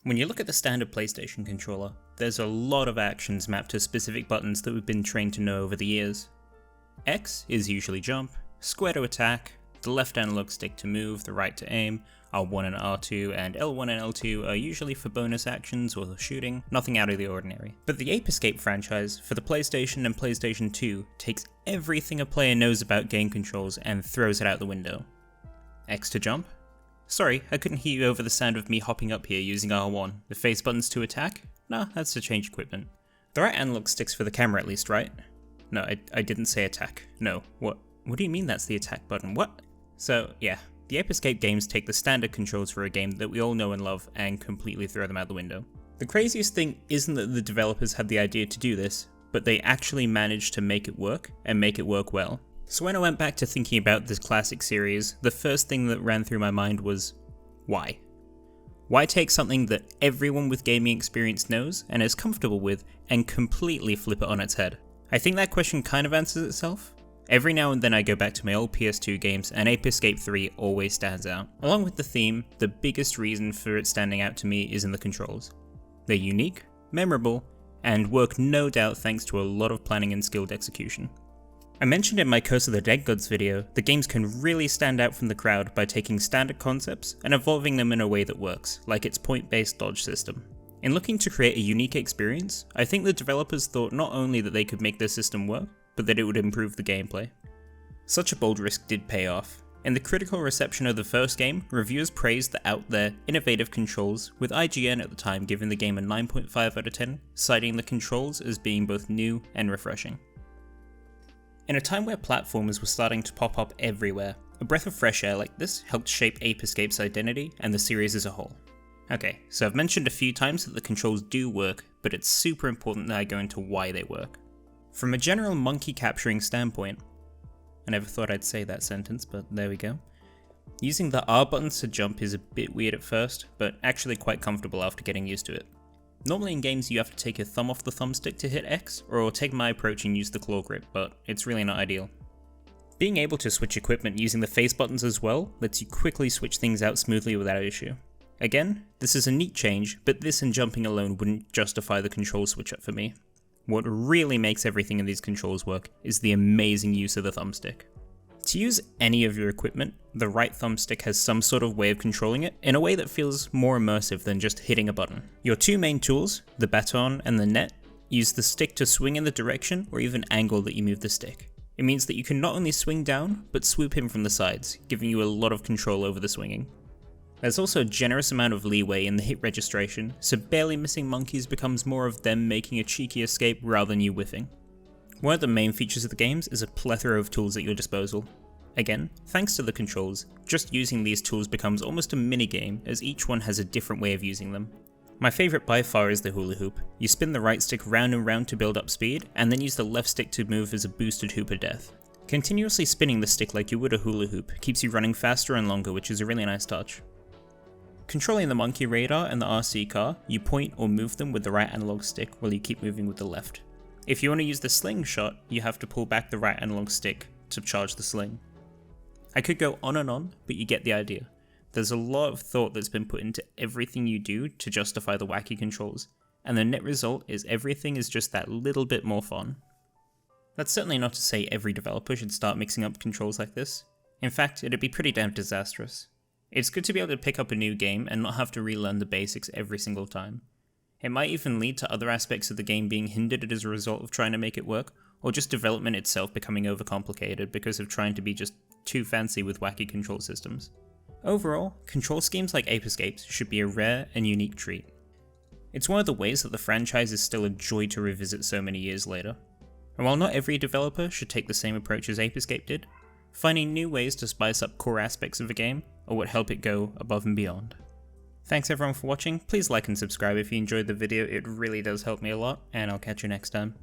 When you look at the standard PlayStation controller, there's a lot of actions mapped to specific buttons that we've been trained to know over the years. X is usually jump, square to attack, the left analog stick to move, the right to aim, R1 and R2 and L1 and L2 are usually for bonus actions or shooting, nothing out of the ordinary. But the Ape Escape franchise for the PlayStation and PlayStation 2 takes everything a player knows about game controls and throws it out the window. X to jump? Sorry, I couldn't hear you over the sound of me hopping up here using R1. The face buttons to attack? Nah, that's to change equipment. The right analog stick's for the camera at least, right? No, I didn't say attack. No, what do you mean that's the attack button? What? So, yeah, the Ape Escape games take the standard controls for a game that we all know and love and completely throw them out the window. The craziest thing isn't that the developers had the idea to do this, but they actually managed to make it work, and make it work well. So when I went back to thinking about this classic series, the first thing that ran through my mind was, why? Why take something that everyone with gaming experience knows and is comfortable with and completely flip it on its head? I think that question kind of answers itself. Every now and then I go back to my old PS2 games and Ape Escape 3 always stands out. Along with the theme, the biggest reason for it standing out to me is in the controls. They're unique, memorable, and work no doubt thanks to a lot of planning and skilled execution. I mentioned in my Curse of the Dead Gods video, the games can really stand out from the crowd by taking standard concepts and evolving them in a way that works, like its point-based dodge system. In looking to create a unique experience, I think the developers thought not only that they could make their system work, but that it would improve the gameplay. Such a bold risk did pay off. In the critical reception of the first game, reviewers praised the out there, innovative controls, with IGN at the time giving the game a 9.5 out of 10, citing the controls as being both new and refreshing. In a time where platformers were starting to pop up everywhere, a breath of fresh air like this helped shape Ape Escape's identity and the series as a whole. Okay, so I've mentioned a few times that the controls do work, but it's super important that I go into why they work. From a general monkey capturing standpoint, I never thought I'd say that sentence, but there we go. Using the R buttons to jump is a bit weird at first, but actually quite comfortable after getting used to it. Normally in games you have to take your thumb off the thumbstick to hit X, or take my approach and use the claw grip, but it's really not ideal. Being able to switch equipment using the face buttons as well lets you quickly switch things out smoothly without issue. Again, this is a neat change, but this and jumping alone wouldn't justify the control switch up for me. What really makes everything in these controls work is the amazing use of the thumbstick. To use any of your equipment, the right thumbstick has some sort of way of controlling it in a way that feels more immersive than just hitting a button. Your two main tools, the baton and the net, use the stick to swing in the direction or even angle that you move the stick. It means that you can not only swing down, but swoop in from the sides, giving you a lot of control over the swinging. There's also a generous amount of leeway in the hit registration, so barely missing monkeys becomes more of them making a cheeky escape rather than you whiffing. One of the main features of the games is a plethora of tools at your disposal. Again, thanks to the controls, just using these tools becomes almost a minigame as each one has a different way of using them. My favourite by far is the hula hoop. You spin the right stick round and round to build up speed, and then use the left stick to move as a boosted hoop of death. Continuously spinning the stick like you would a hula hoop keeps you running faster and longer, which is a really nice touch. Controlling the monkey radar and the RC car, you point or move them with the right analog stick while you keep moving with the left. If you want to use the slingshot, you have to pull back the right analog stick to charge the sling. I could go on and on, but you get the idea. There's a lot of thought that's been put into everything you do to justify the wacky controls, and the net result is everything is just that little bit more fun. That's certainly not to say every developer should start mixing up controls like this. In fact, it'd be pretty damn disastrous. It's good to be able to pick up a new game and not have to relearn the basics every single time. It might even lead to other aspects of the game being hindered as a result of trying to make it work, or just development itself becoming overcomplicated because of trying to be just too fancy with wacky control systems. Overall, control schemes like Ape Escapes should be a rare and unique treat. It's one of the ways that the franchise is still a joy to revisit so many years later. And while not every developer should take the same approach as Ape Escape did, finding new ways to spice up core aspects of a game are what help it go above and beyond. Thanks everyone for watching, please like and subscribe if you enjoyed the video, it really does help me a lot, and I'll catch you next time.